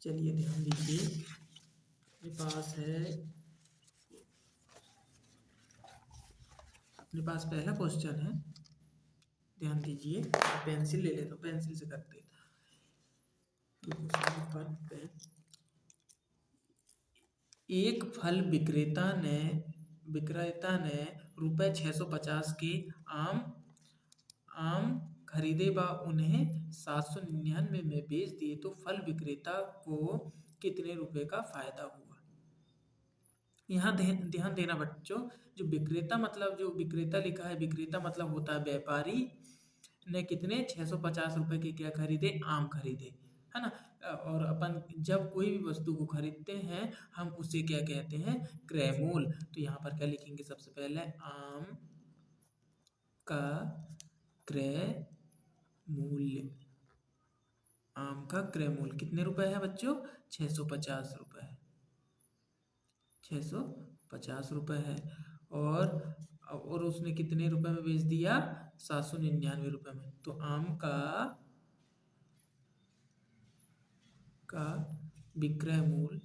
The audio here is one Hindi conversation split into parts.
चलिए ध्यान दीजिए, अपने पास है, अपने पास पहला क्वेश्चन है। ध्यान दीजिए, पेंसिल ले लेता हूँ, पेंसिल से करते हैं। एक फल विक्रेता ने रुपए 650 के आम आम खरीदे व उन्हें 799 में बेच दिए तो फल विक्रेता को कितने रुपए का फायदा हुआ? यहाँ ध्यान देना बच्चों, जो विक्रेता लिखा है, विक्रेता मतलब होता है व्यापारी ने कितने 650 रुपए के क्या खरीदे? आम खरीदे, है ना। और अपन जब कोई भी वस्तु को खरीदते हैं हम उसे क्या कहते हैं? क्रय मूल्य। तो यहाँ पर क्या लिखेंगे? सबसे पहले आम का क्रय मूल्य। आम का क्रय मूल्य कितने रुपए है बच्चों? 650 रुपए है, 650 रुपए है। और उसने कितने रुपए में बेच दिया? 799 रुपए में। तो आम का विक्रय मूल्य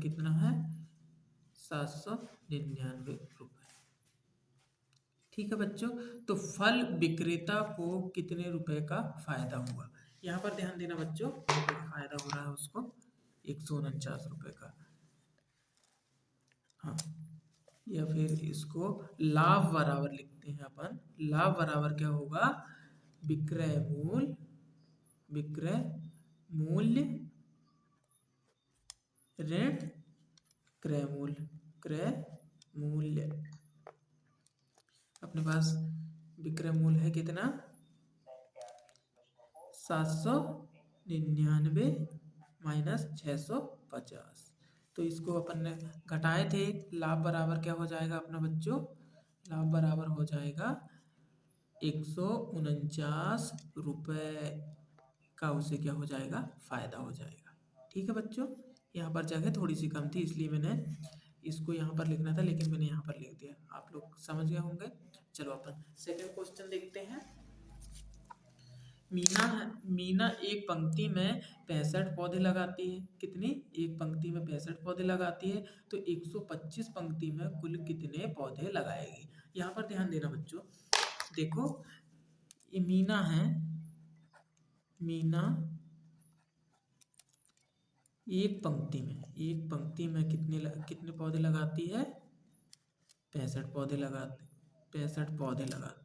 कितना है? 799 रुपए। ठीक है बच्चों, तो फल विक्रेता को कितने रुपए का फायदा हुआ? यहाँ पर ध्यान देना बच्चों, फायदा हो रहा है उसको 149 रुपए का। हाँ, या फिर इसको लाभ बराबर लिखते हैं अपन। लाभ बराबर क्या होगा? विक्रय मूल्य ऋण क्रय मूल्य। अपने पास विक्रय मूल्य है कितना? 799 माइनस 650। तो इसको अपन ने घटाए थे, लाभ बराबर क्या हो जाएगा अपना बच्चों? लाभ बराबर हो जाएगा 149 रुपए का उसे क्या हो जाएगा? फायदा हो जाएगा। ठीक है बच्चों, यहाँ पर जगह थोड़ी सी कम थी इसलिए मैंने इसको यहाँ पर लिखना था, लेकिन मैंने यहाँ पर लिख दिया। आप लोग समझ गए होंगे। चलो अपन सेकंड क्वेश्चन देखते हैं। मीना एक पंक्ति में 65 पौधे लगाती है। कितनी? एक पंक्ति में 65 पौधे लगाती है, तो 125 पंक्ति में कुल कितने पौधे लगाएगी? यहाँ पर ध्यान देना बच्चों, देखो ये मीना है, मीना एक पंक्ति में कितने पौधे लगाती है? 65 पौधे लगाती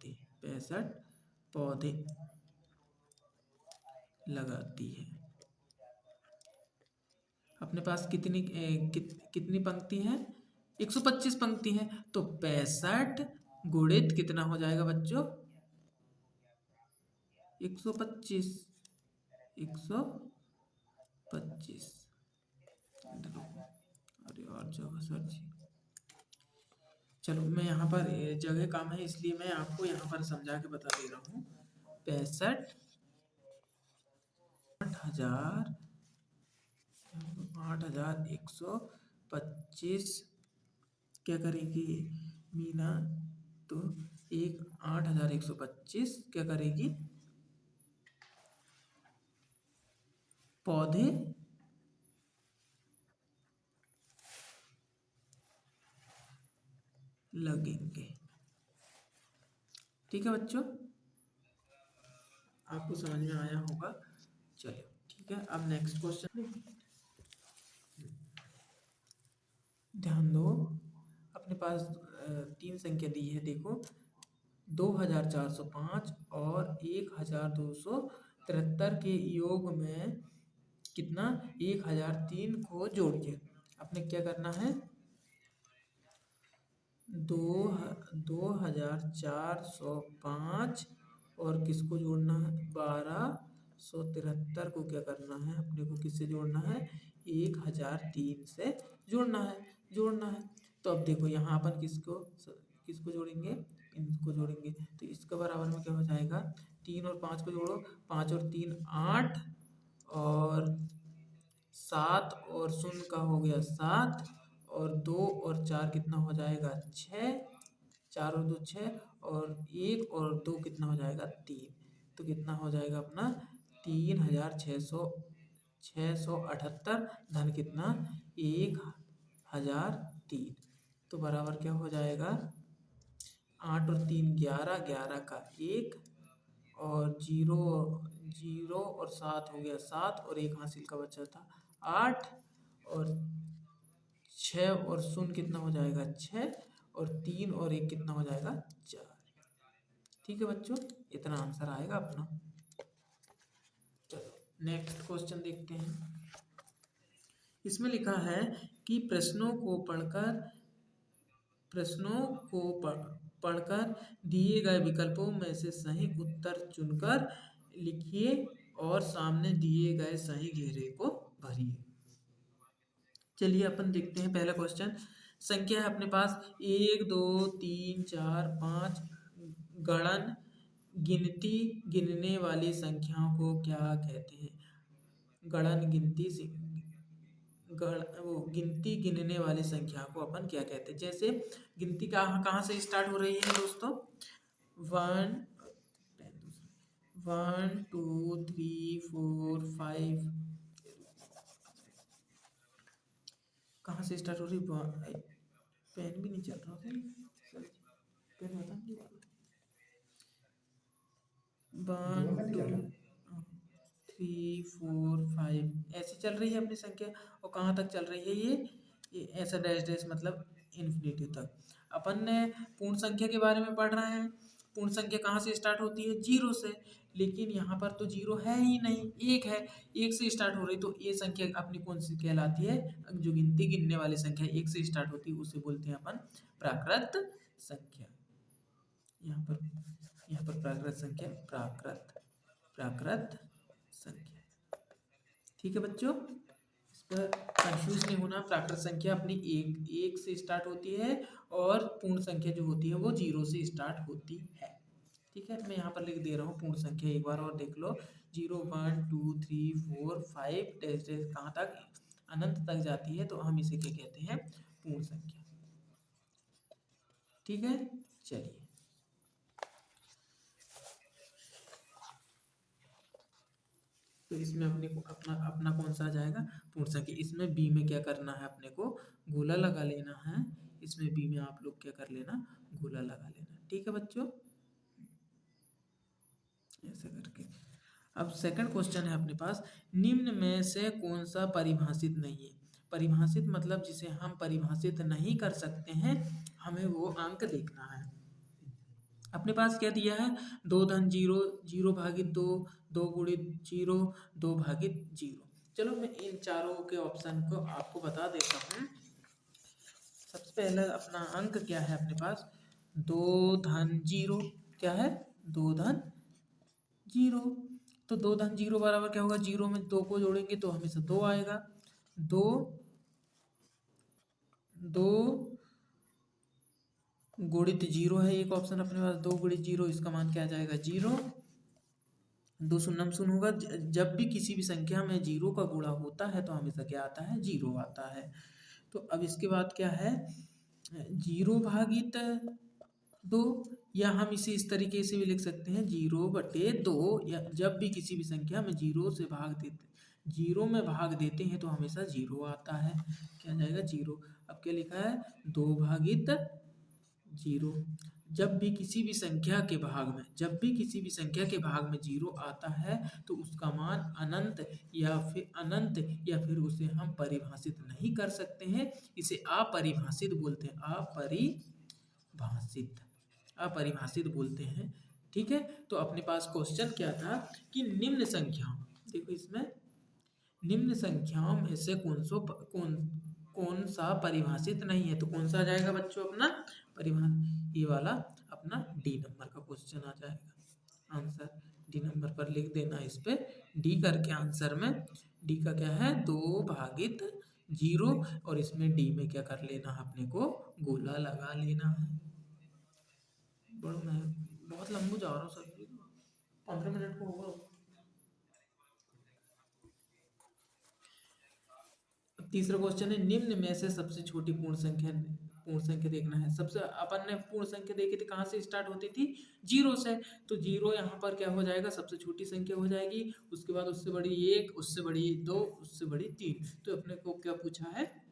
है। 65 पौधे लगाती है। अपने पास कितनी पंक्ति है? 125 पंक्ति है, तो 65 गुणित कितना हो जाएगा बच्चों? 125। अरे और जगह सर जी, चलो मैं यहाँ पर जगह कम है इसलिए मैं आपको यहाँ पर समझा के बता दे रहा हूँ। 65 8,125 क्या करेगी मीना? तो 8,125 क्या करेगी? पौधे लगेंगे। ठीक है बच्चों, आपको समझ में आया होगा। चलिए ठीक है, अब नेक्स्ट क्वेश्चन ध्यान दो। अपने पास 3 संख्या दी है, देखो 2,405 और 1,273 के योग में कितना? 1,003 को जोड़िए। आपने क्या करना है? 2,405 और किसको जोड़ना है? 1,273 को क्या करना है? अपने को किससे जोड़ना है? 1,003 से जोड़ना है। तो अब देखो यहाँ अपन किसको जोड़ेंगे? इनको जोड़ेंगे। तो इसके बराबर में क्या हो जाएगा? 3 और 5 को जोड़ो, 5 और 3 8, और 7 और 0 का हो गया 7, और 2 और 4 कितना हो जाएगा? 6, 4 और 2 6 और 1 और 2 कितना हो जाएगा 3। तो कितना हो जाएगा अपना 3678 धन कितना 1003। तो बराबर क्या हो जाएगा 8 और 3 11, 11 का 1 और 0 0 और 7 हो गया 7 और 1 हासिल का बचा था 8 और 6 और 0 कितना हो जाएगा 6 और 3 और 1 कितना हो जाएगा 4। ठीक है बच्चों, इतना आंसर आएगा अपना। चलो नेक्स्ट क्वेश्चन देखते हैं। इसमें लिखा है कि प्रश्नों को पढ़कर दिए गए विकल्पों में से सही उत्तर चुनकर लिखिए और सामने दिए गए सही घेरे को भरिए। चलिए अपन देखते हैं पहला क्वेश्चन। संख्या है अपने पास 1 2 3 4 5। गणन गिनती गिनने वाली संख्याओं को क्या कहते हैं? गणन गिनती से वो गिनती गिनने वाली संख्या को अपन क्या कहते हैं? जैसे गिनती कहाँ कहाँ से स्टार्ट हो रही है दोस्तों? 1 2 3 4 5 कहाँ से स्टार्ट हो रही है? पेन भी नहीं चल रहा है। पेन बता नहीं 1 2 3 4 5 ऐसे चल रही है अपनी संख्या। और कहाँ तक चल रही है ये ऐसा डैश डैश मतलब इन्फिनिटी तक। अपन ने पूर्ण संख्या के बारे में पढ़ रहे हैं। पूर्ण संख्या कहाँ से स्टार्ट होती है? 0 से। लेकिन यहाँ पर तो 0 है ही नहीं, 1 है। 1 से स्टार्ट हो रही तो ये संख्या अपनी कौन सी कहलाती है? जो गिनती गिनने वाली संख्या 1 से स्टार्ट होती है उसे बोलते हैं अपन प्राकृत संख्या। यहाँ पर प्राकृत संख्या प्राकृत संख्या। ठीक है बच्चों, इस पर कंफ्यूज नहीं होना। प्राकृत संख्या अपनी एक से स्टार्ट होती है और पूर्ण संख्या जो होती है वो 0 से स्टार्ट होती है। ठीक है, मैं यहाँ पर लिख दे रहा हूँ पूर्ण संख्या, एक बार और देख लो। 0 1 2 3 4 5 डैश डैश कहाँ तक? अनंत तक जाती है तो हम इसे क्या कहते हैं? पूर्ण संख्या। ठीक है, चलिए तो इसमें अपने को अपना अपना कौन सा आ जाएगा? पूर्ण संख्या। इसमें बी में क्या करना है अपने को? गोला लगा लेना है। इसमें बी में आप लोग क्या कर लेना? गोला लगा लेना। ठीक है बच्चों, ऐसे करके। अब सेकंड क्वेश्चन है अपने पास, निम्न में से कौन सा परिभाषित नहीं है? परिभाषित मतलब जिसे हम परिभाषित नहीं कर सकते हैं, हमें वो अंक देखना है। अपने पास क्या दिया है? 2 धन 0, 0 भागित 2, 2 गुणित 0, 2 भागित 0। चलो मैं इन चारों के ऑप्शन को आपको बता देता हूँ। सबसे पहले अपना अंक क्या है अपने पास? 2 धन 0। क्या है? 2 धन 0। तो 2 धन 0 बराबर क्या होगा? 0 में 2 को जोड़ेंगे तो हमेशा 2 आएगा। 2 2 गुणित 0 है एक ऑप्शन अपने पास। 2 गुणित 0 इसका मान क्या आ जाएगा? 0। 2 शून्यम शून्य होगा। जब भी किसी भी संख्या में 0 का गुणा होता है तो हमेशा क्या आता है? 0 आता है। तो अब इसके बाद क्या है? 0 भागित 2, या हम इसे इस तरीके से भी लिख सकते हैं 0/2। या जब भी किसी भी संख्या में 0 से भाग देते 0 में भाग देते हैं तो हमेशा 0 आता है। क्या जाएगा? 0। अब क्या लिखा है? 2 भागित 0। जब भी किसी भी संख्या के भाग में 0 आता है तो उसका मान अनंत या फिर उसे हम परिभाषित नहीं कर सकते हैं। इसे अपरिभाषित बोलते हैं। अपरिभाषित बोलते हैं। ठीक है, तो अपने पास क्वेश्चन क्या था कि निम्न संख्याओं, देखो इसमें निम्न संख्याओं में से कौन सा परिभाषित नहीं है? तो कौन सा आ जाएगा बच्चों अपना परिभाषित? ये वाला अपना डी नंबर का क्वेश्चन आ जाएगा। आंसर डी नंबर पर लिख देना। इस पे डी करके आंसर में डी का क्या है? 2 भागित 0। और इसमें डी में क्या कर लेना है अपने को? गोला लगा लेना है। मैं बहुत लंबू जा रहा हूँ सर, 15 मिनट को होगा। तीसरा क्वेश्चन है, निम्न में से सबसे छोटी पूर्ण संख्या पूर्ण संख्या देखना है। सबसे अपन ने पूर्ण संख्या देखी थी, कहाँ से स्टार्ट होती थी? जीरो से। तो जीरो यहाँ पर क्या हो जाएगा? सबसे छोटी संख्या हो जाएगी। उसके बाद उससे बड़ी एक, उससे बड़ी दो, उससे बड़ी तीन। तो अपने को क्या पूछा है?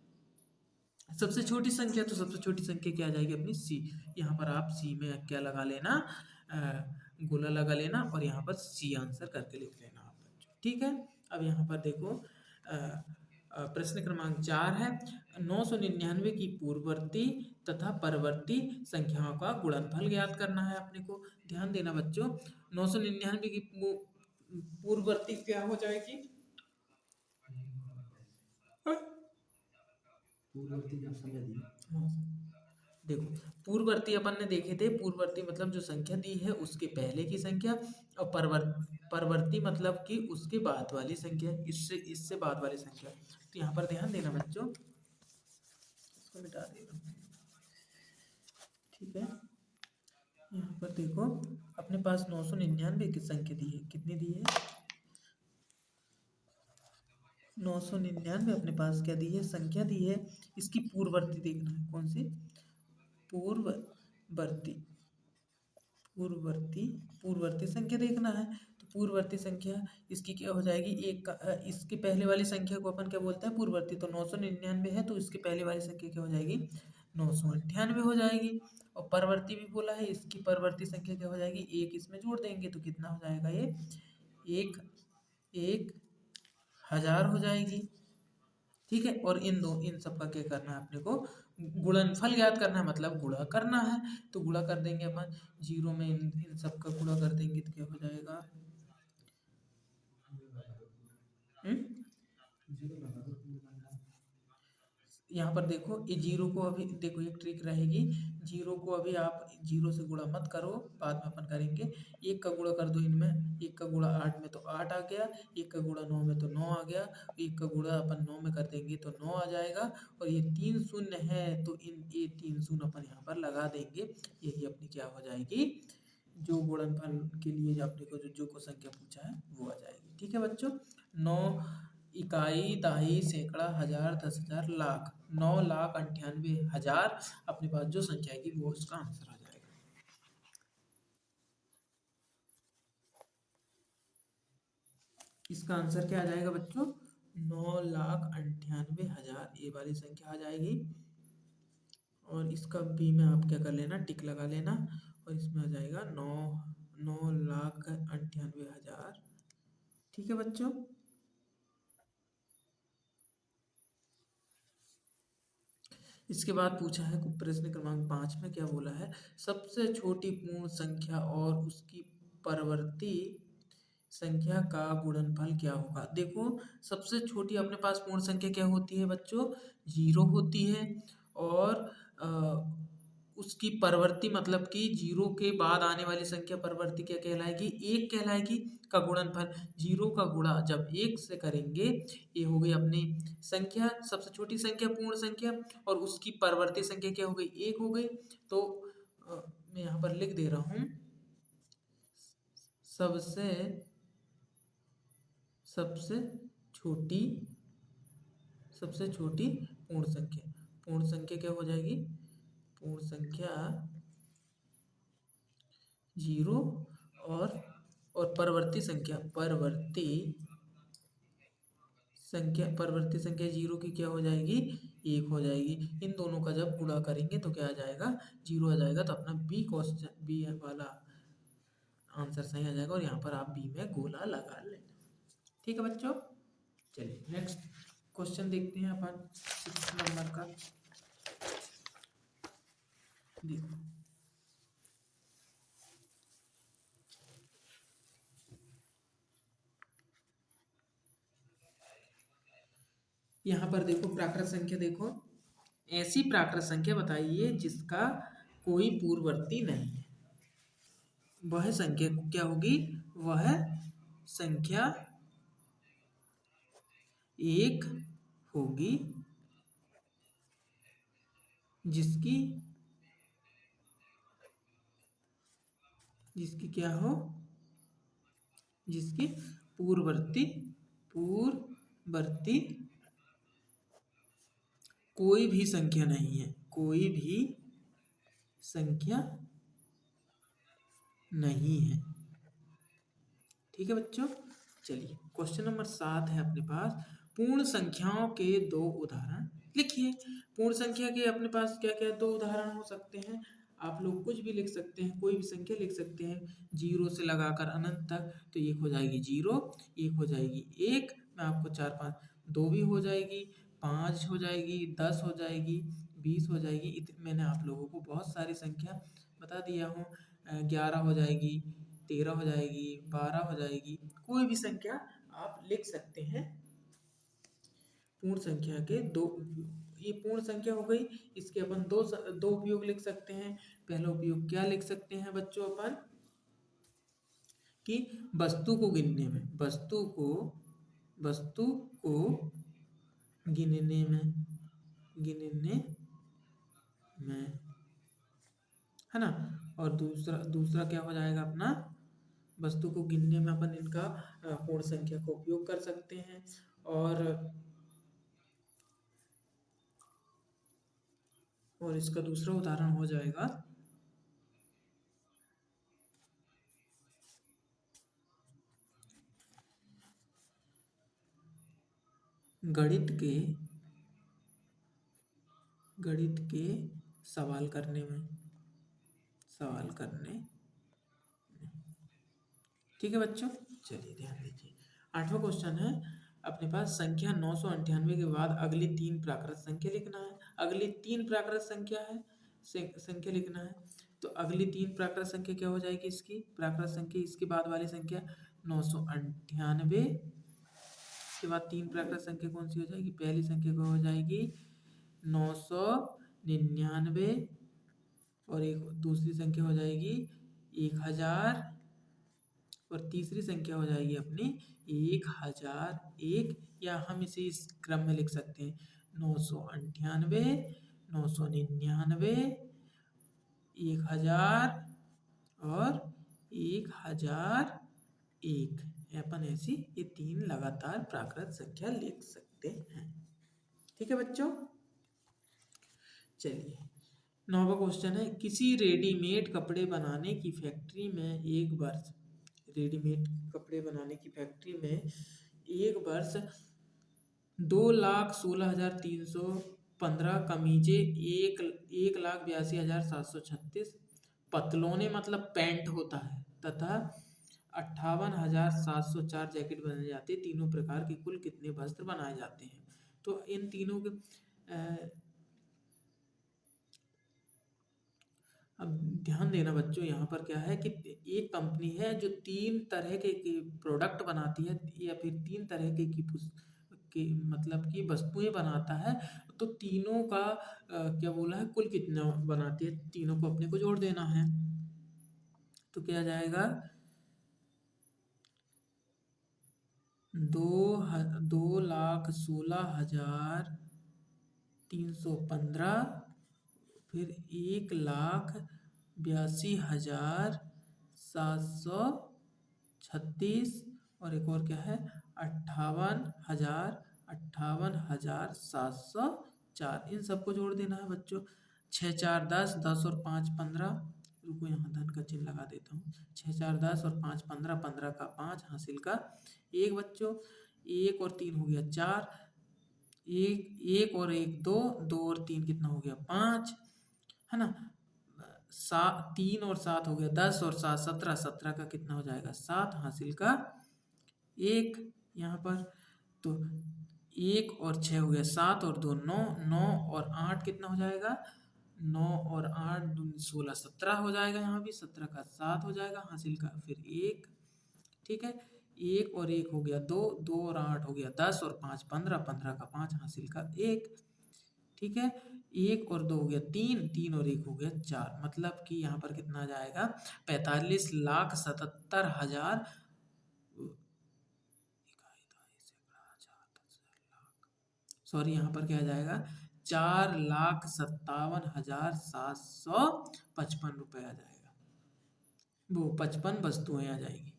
सबसे छोटी संख्या। तो सबसे छोटी संख्या क्या आ जाएगी अपनी? सी। यहाँ पर आप सी में क्या लगा लेना? गोला लगा लेना और यहाँ पर सी आंसर करके लिख लेना आप बच्चों। ठीक है। अब यहाँ पर देखो प्रश्न क्रमांक 4 है। 999 की पूर्ववर्ती तथा परवर्ती संख्याओं का गुणनफल ज्ञात करना है अपने को। ध्यान देना बच्चों, 999 की पूर्ववर्ती क्या हो जाएगी? हाँ, देखो पूर्ववर्ती अपन ने देखे थे। पूर्ववर्ती मतलब जो संख्या दी है उसके पहले की संख्या, और परवर्ती मतलब कि उसके बाद वाली संख्या, इससे इससे बाद वाली संख्या। तो यहाँ पर ध्यान देना बच्चों, इसको मिटा देना। ठीक है। यहाँ पर देखो अपने पास 999 की संख्या दी है। कितनी दी है? 999 अपने पास क्या दी है? संख्या दी है। इसकी पूर्ववर्ती देखना है। कौन सी? पूर्ववर्ती। पूर्ववर्ती पूर्ववर्ती संख्या देखना है। तो पूर्ववर्ती संख्या इसकी क्या हो जाएगी? एक का इसके पहले वाली संख्या को अपन क्या बोलते हैं? पूर्ववर्ती। तो 999 है तो इसके पहले वाली संख्या क्या हो जाएगी? 998 हो जाएगी। और परवर्ती भी बोला है, इसकी परवर्ती संख्या क्या हो जाएगी? एक इसमें जोड़ देंगे तो कितना हो जाएगा? ये एक 1000 हो जाएगी। ठीक है। और इन सब का क्या करना है अपने को? गुणनफल ज्ञात करना है, मतलब गुणा करना है। तो गुणा कर देंगे अपन, जीरो में इन सब का गुणा कर देंगे तो क्या हो जाएगा? यहाँ पर देखो ये जीरो को अभी देखो, एक ट्रिक रहेगी। जीरो को अभी आप जीरो से गुणा मत करो, बाद में अपन करेंगे। एक का गुणा कर दो इनमें। एक का गुणा 8 में तो 8 आ गया। एक का गुणा 9 में तो 9 आ गया। एक का गुणा अपन 9 में कर देंगे तो 9 आ जाएगा। और ये 3 शून्य है तो ये 3 शून्य अपन यहाँ पर लगा देंगे। यही अपनी क्या हो जाएगी? जो गुणनफल के लिए जो अपने को जो को संख्या पूछा है वो आ जाएगी। ठीक है बच्चों। 9 इकाई, दाही, सैकड़ा, हजार, 10,000, लाख। 9,98,000 अपने पास जो संख्या आएगी वो उसका आंसर आ जाएगा। इसका आंसर क्या आ जाएगा बच्चों? 9,98,000 ये वाली संख्या आ जाएगी। और इसका बी में आप क्या कर लेना? टिक लगा लेना। और इसमें आ जाएगा 9,98,000। ठीक है बच्चों। इसके बाद पूछा है प्रश्न क्रमांक 5 में क्या बोला है? सबसे छोटी पूर्ण संख्या और उसकी परवर्ती संख्या का गुणनफल क्या होगा? देखो सबसे छोटी अपने पास पूर्ण संख्या क्या होती है बच्चों? जीरो होती है। और उसकी परवर्ती मतलब कि जीरो के बाद आने वाली संख्या परवर्ती क्या कहलाएगी? एक कहलाएगी। का गुणनफल, जीरो का गुणा जब एक से करेंगे, ये हो गई अपनी संख्या, सबसे छोटी संख्या पूर्ण संख्या। और उसकी परवर्ती संख्या क्या हो गई? एक हो गई। तो मैं यहाँ पर लिख दे रहा हूँ, सबसे सबसे छोटी सबसे छोटी पूर्ण संख्या। पूर्ण संख्या क्या हो जाएगी? पूर्ण संख्या जीरो। और परवर्ती संख्या जीरो की क्या हो जाएगी? एक हो जाएगी। इन दोनों का जब गुणा करेंगे तो क्या आ जाएगा? जीरो आ जाएगा। तो अपना बी क्वेश्चन, बी वाला आंसर सही आ जाएगा। और यहाँ पर आप बी में गोला लगा लेना। ठीक है बच्चों। चलिए नेक्स्ट क्वेश्चन देखते हैं अपन 6 नंबर का। देखो यहाँ पर देखो प्राकृत संख्या। देखो ऐसी प्राकृत संख्या बताइए जिसका कोई पूर्ववर्ती नहीं है। वह संख्या क्या होगी? वह संख्या एक होगी जिसकी जिसकी क्या हो? जिसकी पूर्ववर्ती पूर्ववर्ती कोई भी संख्या नहीं है। कोई भी संख्या नहीं है। ठीक है बच्चों, चलिए क्वेश्चन नंबर 7 है अपने पास। पूर्ण संख्याओं के दो उदाहरण लिखिए। पूर्ण संख्या के अपने पास क्या क्या दो उदाहरण हो सकते हैं? आप लोग कुछ भी लिख सकते हैं, कोई भी संख्या लिख सकते हैं, जीरो से लगाकर अनंत तक। तो एक हो जाएगी जीरो, एक हो जाएगी एक, मैं आपको चार पाँच, दो भी हो जाएगी, पाँच हो जाएगी, 10 हो जाएगी, 20 हो जाएगी। मैंने आप लोगों को बहुत सारी संख्या बता दिया हूँ। 11 हो जाएगी, 13 हो जाएगी, 12 हो जाएगी, कोई भी संख्या आप लिख सकते हैं। पूर्ण संख्या के दो, ये पूर्ण संख्या हो गई। इसके अपन दो उपयोग लिख सकते हैं। पहला उपयोग क्या लिख सकते हैं बच्चों अपन, कि वस्तु को गिनने में, वस्तु को गिनने में, है ना। और दूसरा क्या हो जाएगा अपना, वस्तु को गिनने में अपन इनका पूर्ण संख्या का उपयोग कर सकते हैं। और इसका दूसरा उदाहरण हो जाएगा गणित के सवाल करने में। ठीक है बच्चों, चलिए ध्यान दीजिए। 8वां क्वेश्चन है अपने पास, संख्या 998 के बाद अगली तीन प्राकृत संख्या लिखना है। अगली तीन प्राकृत संख्या है, संख्या लिखना है। तो अगली तीन प्राकृत संख्या क्या हो जाएगी? इसकी प्राकृत संख्या, इसके बाद वाली संख्या 998 के बाद तीन प्राकृत संख्या कौन सी हो जाएगी? पहली संख्या को हो जाएगी 999, और एक दूसरी संख्या हो जाएगी 1000, और तीसरी संख्या हो जाएगी अपनी 1001, या हम इसे इस क्रम में लिख सकते हैं 998, 999, 1000 और 1001। अपन ऐसी ये तीन लगातार प्राकृत संख्या लिख सकते हैं। ठीक है बच्चों, चलिए 9वां क्वेश्चन है, किसी रेडीमेड कपड़े बनाने की फैक्ट्री में एक वर्ष, रेडीमेड कपड़े बनाने की फैक्ट्री में एक वर्ष 2,16,315 कमीजें, 1,82,736 पतलोने मतलब पैंट होता है, तथा 58,704 जैकेट बनाए जाते हैं। तीनों प्रकार के कुल कितने वस्त्र बनाए जाते हैं? तो इन तीनों के अब ध्यान देना बच्चों, यहाँ पर क्या है कि एक कंपनी है जो तीन तरह के प्रोडक्ट बनाती है, या फिर तीन तरह के मतलब कि वस्तुएं बनाता है। तो तीनों का क्या बोला है, कुल कितना बनाती है, तीनों को अपने को जोड़ देना है। तो क्या जाएगा, 2,16,315, फिर 1,82,736, और एक और क्या है 58,704। इन सबको जोड़ देना है बच्चों। 6 4 10, 10 और 5 15। रुको यहाँ धन का चिन्ह लगा देता हूँ। 6 4 10 और 5 15, 15 का 5 हासिल का 1 बच्चों। 1 और 3 हो गया 4, एक और 1 2, 2 और 3 कितना हो गया 5, है ना। 3 और 7 हो गया 10, और 7 17, 17 का कितना हो जाएगा 7 हासिल का 1 यहाँ पर। तो 1 और 6 हो गया 7 और 2 9, 9 और 8 कितना हो जाएगा 9 और 8 16 17 हो जाएगा। यहाँ भी 17 का 7 हो जाएगा हासिल का फिर 1। ठीक है, 1 और 1 हो गया 2, 2 और 8 हो गया 10, और 5 15, 15 का 5 हासिल का 1। ठीक है, 1 और 2 हो गया 3, 3 और 1 हो गया 4। मतलब कि यहाँ पर कितना आ जाएगा 45,77,000, सॉरी यहाँ पर क्या आ जाएगा 4,57,755 रुपये आ जाएगा। वो 55 वस्तुएं आ जाएगी,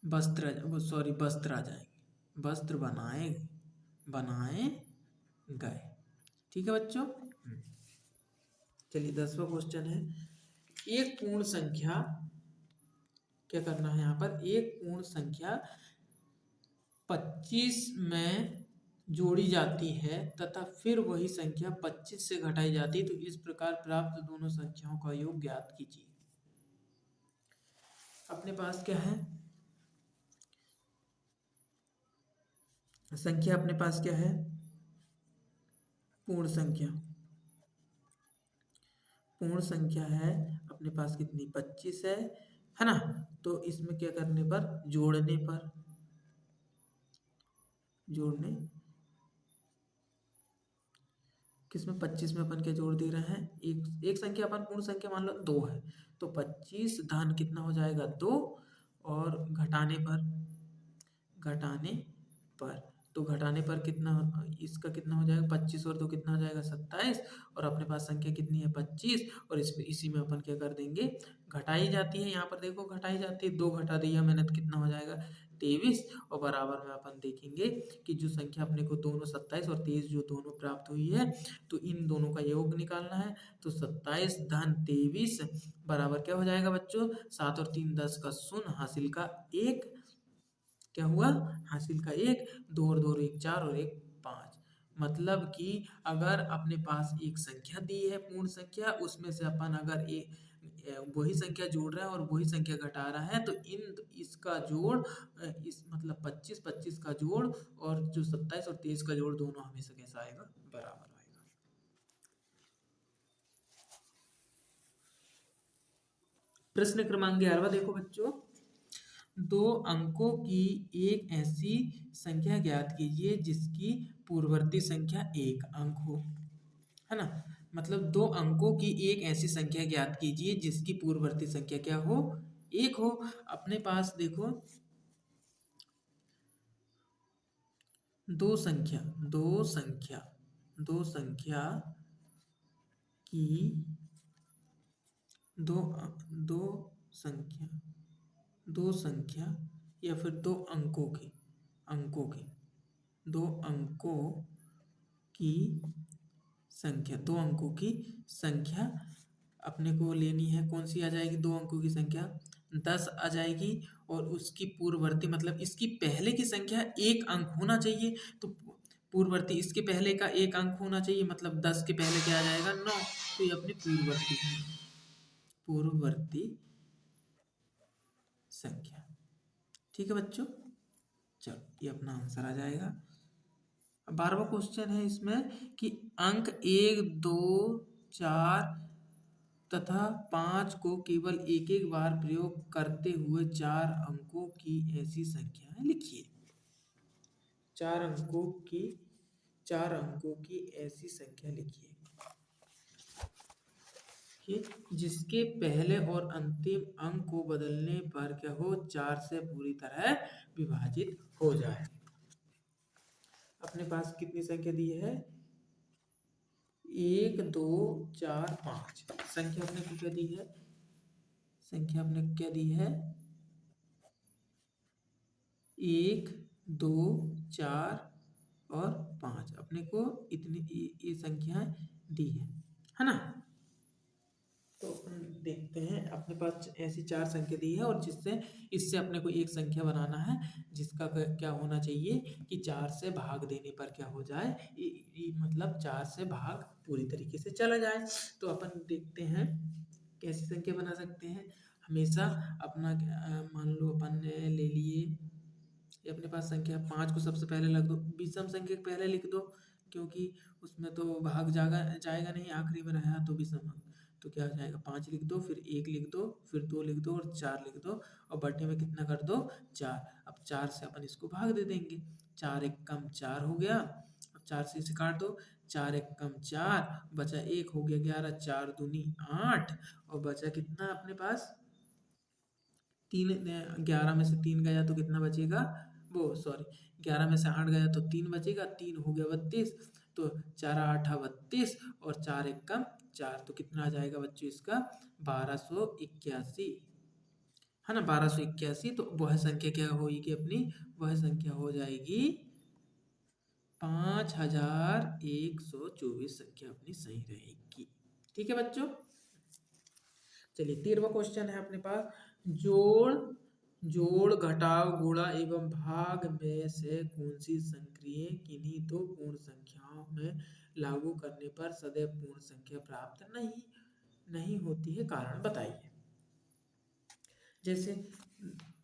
वस्त्र आ जाएंगे, वस्त्र बनाए गए। ठीक ठीक है बच्चों। चलिए 10वां क्वेश्चन है, एक पूर्ण संख्या, क्या करना है यहाँ पर, एक पूर्ण संख्या 25 में जोड़ी जाती है तथा फिर वही संख्या 25 से घटाई जाती है, तो इस प्रकार प्राप्त दोनों संख्याओं का योग ज्ञात कीजिए। अपने पास क्या है, संख्या अपने पास क्या है, पूर्ण संख्या, पूर्ण संख्या है अपने पास कितनी, 25 है ना। तो इसमें क्या करने पर, जोड़ने पर, जोड़ने किसमें, 25 में अपन क्या जोड़ दे रहे हैं, एक संख्या अपन पूर्ण संख्या मान लो 2 है, तो 25 धन कितना हो जाएगा 2, और घटाने पर, घटाने पर, तो घटाने पर कितना, इसका कितना हो जाएगा 25 और 2 कितना हो जाएगा 27, और अपने पास संख्या कितनी है 25, और इसमें इसी में अपन क्या कर देंगे, घटाई जाती है, यहाँ पर देखो घटाई जाती है, 2 घटा दिया मैंने तो कितना हो जाएगा 23, और बराबर में अपन देखेंगे कि जो संख्या अपने को दोनों 27 और 23 जो दोनों प्राप्त हुई है, तो इन दोनों का योग निकालना है, तो 27 धन 23 बराबर क्या हो जाएगा बच्चों, 7 और 3 10 का शून्य, हासिल का 1, क्या हुआ, हासिल का 1, 2 और 2 1 4 और 1 5। मतलब कि अगर अपने पास एक संख्या दी है पूर्ण संख्या, उसमें से अपन अगर वही संख्या जोड़ रहा है और वही संख्या घटा रहा है, तो इसका जोड़, इस मतलब 25 25 का जोड़ और जो 27 और 23 का जोड़ दोनों हमेशा कैसा आएगा, बराबर आएगा। प्रश्न क्रमांक 11 देखो बच्चों, 2 अंकों की एक ऐसी संख्या ज्ञात कीजिए जिसकी पूर्ववर्ती संख्या 1 अंक हो, है ना। मतलब 2 अंकों की एक ऐसी संख्या ज्ञात कीजिए जिसकी पूर्ववर्ती संख्या क्या हो, 1 हो। अपने पास देखो दो संख्या की दो दो संख्या दो संख्या या फिर दो अंकों की दो अंकों की संख्या अपने को लेनी है, कौन सी आ जाएगी, 2 अंकों की संख्या 10 आ जाएगी, और उसकी पूर्ववर्ती मतलब इसकी पहले की संख्या 1 अंक होना चाहिए, तो पूर्ववर्ती इसके पहले का 1 अंक होना चाहिए, मतलब 10 के पहले क्या आ जाएगा 9, तो ये अपनी पूर्ववर्ती संख्या। ठीक है बच्चों, चलो ये अपना आंसर आ जाएगा। 12वां क्वेश्चन है इसमें कि अंक 1 2 4 तथा 5 को केवल एक एक बार प्रयोग करते हुए 4 अंकों की ऐसी संख्याएं लिखिए। 4 अंकों की ऐसी संख्या लिखिए कि जिसके पहले और अंतिम अंक को बदलने पर क्या हो, 4 से पूरी तरह विभाजित हो जाए। अपने पास कितनी संख्या दी है, 1 2 4 5, संख्या अपने को क्या दी है, संख्या अपने को क्या दी है 1 2 4 और 5, अपने को इतनी ये संख्याएं दी है ना। तो देखते हैं, अपने पास ऐसी 4 संख्या दी है और इससे अपने को एक संख्या बनाना है जिसका क्या होना चाहिए कि 4 से भाग देने पर क्या हो जाए, मतलब 4 से भाग पूरी तरीके से चला जाए। तो अपन देखते हैं कैसी संख्या बना सकते हैं। हमेशा अपना मान लो अपन ने ले लिए, ये अपने पास संख्या 5 को सबसे पहले लिख दो, विषम संख्या पहले लिख दो, क्योंकि उसमें तो भाग जाएगा नहीं, आखिरी में रहा तो विषम अंक, तो क्या हो जाएगा 5 लिख दो, फिर 1 लिख दो, फिर 2 लिख दो और 4 लिख दो, और बटे में कितना कर दो 4। अब 4 से अपन इसको भाग दे देंगे, 4 1 कम 4 हो गया, अब 4 से इसे काट दो, 4 1 कम 4 बचा 1 हो गया 11, 4 दूनी 8, और बचा कितना अपने पास 3, 11 में से 3 गया तो कितना बचेगा, वो सॉरी 11 में से 8 गया तो 3 बचेगा, 3 हो गया 32, तो 4 8 32 और 4 1 कम 4, तो कितना आ जाएगा बच्चों इसका 1281, है ना 1281। तो वह संख्या क्या होगी अपनी, वह संख्या हो जाएगी 5124 संख्या अपनी सही रहेगी। ठीक है बच्चों। चलिए 13वां क्वेश्चन है अपने पास। जोड़ जोड़ घटाव गुणा एवं भाग में से कौन सी संक्रिय किन्हीं दो पूर्ण संख्याओं में लागू करने पर सदैव पूर्ण संख्या प्राप्त नहीं होती है, कारण बताइए। जैसे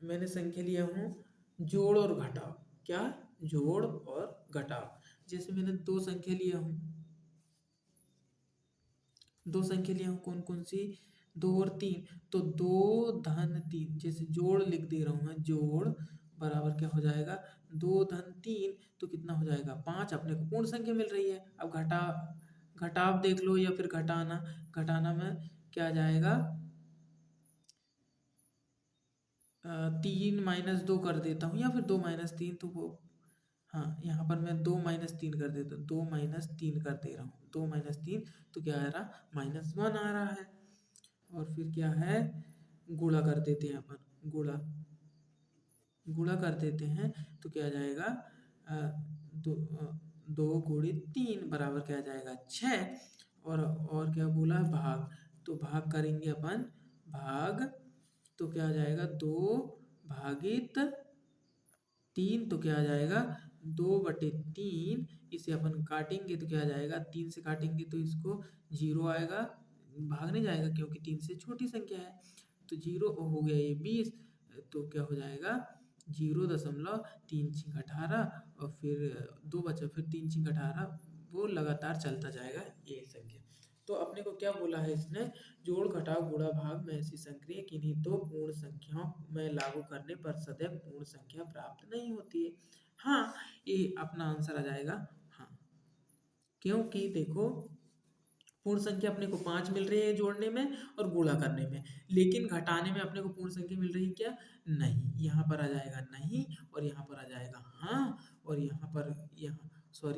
मैंने संख्या लिया हूँ जोड़ और घटाव, क्या जोड़ और घटाव। जैसे मैंने दो संख्या लिया हूँ कौन कौन सी, 2 और 3, तो 2 धन 3, जैसे जोड़ लिख दे रहा हूँ मैं, जोड़ बराबर क्या हो जाएगा 2 धन 3, तो कितना हो जाएगा 5, अपने को पूर्ण संख्या मिल रही है। अब घटाव देख लो या फिर घटाना में क्या आ जाएगा, 3 माइनस 2 कर देता हूँ या फिर 2 माइनस 3, तो वो हाँ यहाँ पर मैं 2 माइनस 3 कर देता हूँ, 2 माइनस 3 कर दे रहा हूँ, 2 माइनस 3 तो क्या आ रहा -1 आ रहा है। और फिर क्या है गुणा कर देते हैं अपन, गुणा कर देते हैं तो क्या आ जाएगा 2 गुणित 3 बराबर क्या आ जाएगा 6। और क्या बोला भाग, तो भाग करेंगे अपन, भाग तो क्या आ जाएगा 2 भागित 3, तो क्या आ जाएगा 2/3। इसे अपन काटेंगे तो क्या आ जाएगा, 3 से काटेंगे तो इसको 0 आएगा, भाग नहीं जाएगा क्योंकि 3 से छोटी संख्या है। तो 0 हो गया ये 20, तो क्या हो जाएगा 0.3 और फिर 2 बचा, फिर 3 6 18, वो लगातार चलता जाएगा ये संख्या। तो अपने को क्या बोला है इसने, जोड़ घटाव गुणा भाग में ऐसी संक्रिया किन्हीं दो पूर्ण संख्याओं में लागू करने पर सदैव पूर्ण संख्या प्राप्त नहीं होती है। हाँ ये अपना आंसर आ जाएगा हाँ, क्योंकि देखो पूर्ण संख्या अपने को 5 मिल रही है जोड़ने में और गुणा करने में, लेकिन घटाने में अपने को पूर्ण संख्या मिल रही है क्या, नहीं। यहाँ पर आ जाएगा नहीं और यहाँ पर आ जाएगा हाँ, और यहाँ पर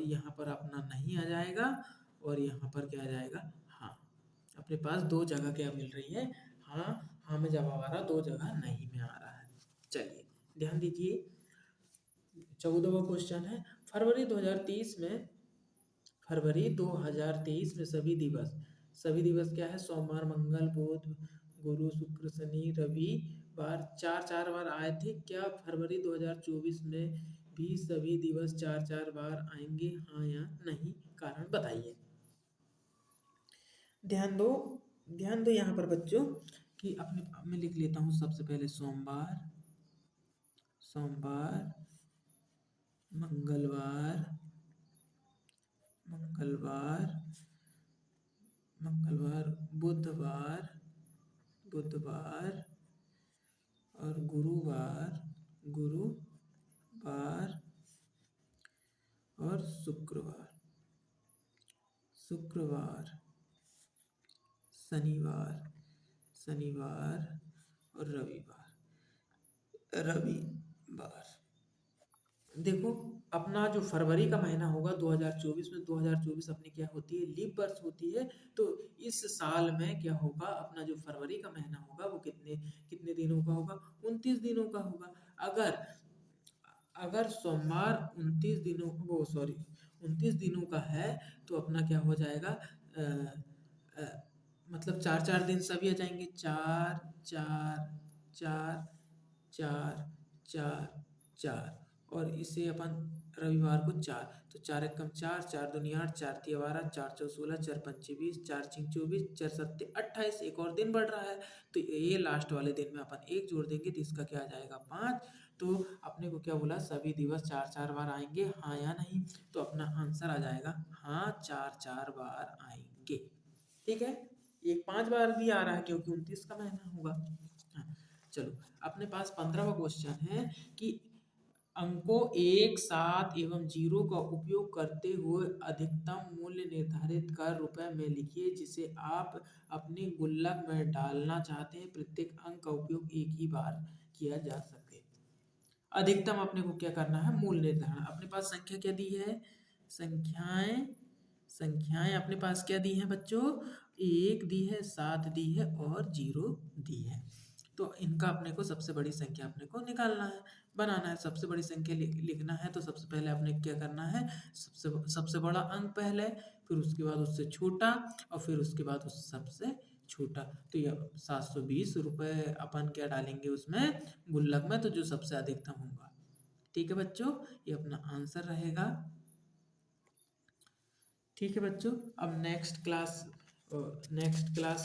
यहाँ पर अपना नहीं आ जाएगा और यहाँ पर क्या आ जाएगा हाँ। अपने पास दो जगह क्या मिल रही है, हाँ में जवाब आ रहा, दो जगह नहीं में आ रहा है। चलिए ध्यान दीजिए 14वां क्वेश्चन है। फरवरी 2023 में सभी दिवस क्या है, सोमवार मंगल बुध गुरु शुक्र शनि रविवार 4 बार आए थे, क्या फरवरी 2024 में भी सभी दिवस 4 बार आएंगे, हाँ या नहीं, कारण बताइए। ध्यान दो यहाँ पर बच्चों कि अपने मैं लिख लेता हूँ सबसे पहले सोमवार मंगलवार बुधवार और गुरुवार और शुक्रवार शनिवार और रविवार। देखो अपना जो फरवरी का महीना होगा 2024 में, 2024 अपनी क्या होती है लीप वर्ष होती है, तो इस साल में क्या होगा, अपना जो फरवरी का महीना होगा वो कितने दिनों का होगा, 29 दिनों का होगा। अगर सोमवार 29 दिनों का है तो अपना क्या हो जाएगा मतलब 4 दिन सभी आ जाएंगे, 4 4 4 4 4 4, और इसे अपन रविवार को 4, तो 4 एकम 4, 4 दूनी 8, 4 तिया 12, 4 चौ 16, 4 पंचे 20, 4 छिक 24, 4 सत्ते 28, एक और दिन बढ़ रहा है, तो ये लास्ट वाले दिन में अपन एक जोड़ देंगे तो इसका क्या आ जाएगा 5। तो अपने को क्या बोला, सभी दिवस 4 बार आएंगे, हाँ या नहीं, तो अपना आंसर आ जाएगा हाँ 4 बार आएंगे। ठीक है, एक 5 बार भी आ रहा है क्योंकि 29 का महीना होगा। हाँ चलो अपने पास 15वां क्वेश्चन है कि अंकों 1 7 एवं 0 का उपयोग करते हुए अधिकतम मूल्य निर्धारित कर रुपए में लिखिए जिसे आप अपने गुल्लक में डालना चाहते हैं, प्रत्येक अंक का उपयोग एक ही बार किया जा सके। अधिकतम अपने को क्या करना है, मूल निर्धारण। अपने पास संख्या क्या दी है, संख्याएं अपने पास क्या दी है बच्चों, 1 दी है, 7 दी है और 0 दी है। तो इनका अपने को सबसे बड़ी संख्या अपने को निकालना है, बनाना है। सबसे बड़ी संख्या लिखना है तो सबसे पहले आपने क्या करना है, सबसे सबसे बड़ा अंक पहले, फिर उसके बाद उससे छोटा और फिर उसके बाद उससे सबसे छोटा। तो ये 720 रुपये अपन क्या डालेंगे उसमें गुल्लक में, तो जो सबसे अधिकतम होगा। ठीक है बच्चों, ये अपना आंसर रहेगा। ठीक है बच्चों, अब नेक्स्ट क्लास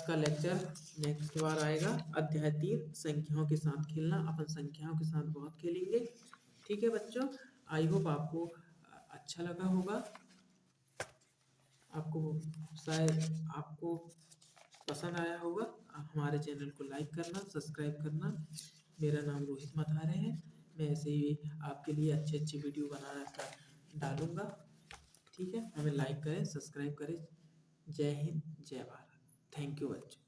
का लेक्चर नेक्स्ट बार आएगा, अध्याय 3 संख्याओं के साथ खेलना। अपन संख्याओं के साथ बहुत खेलेंगे। ठीक है बच्चों, आई होप आपको अच्छा लगा होगा, आपको शायद आपको पसंद आया होगा। हमारे चैनल को लाइक करना, सब्सक्राइब करना। मेरा नाम रोहित मधारे है। मैं ऐसे ही आपके लिए अच्छे अच्छे वीडियो बना कर डालूंगा। ठीक है, हमें लाइक करें, सब्सक्राइब करें। जय हिंद, जय भारत। थैंक यू बच्चों।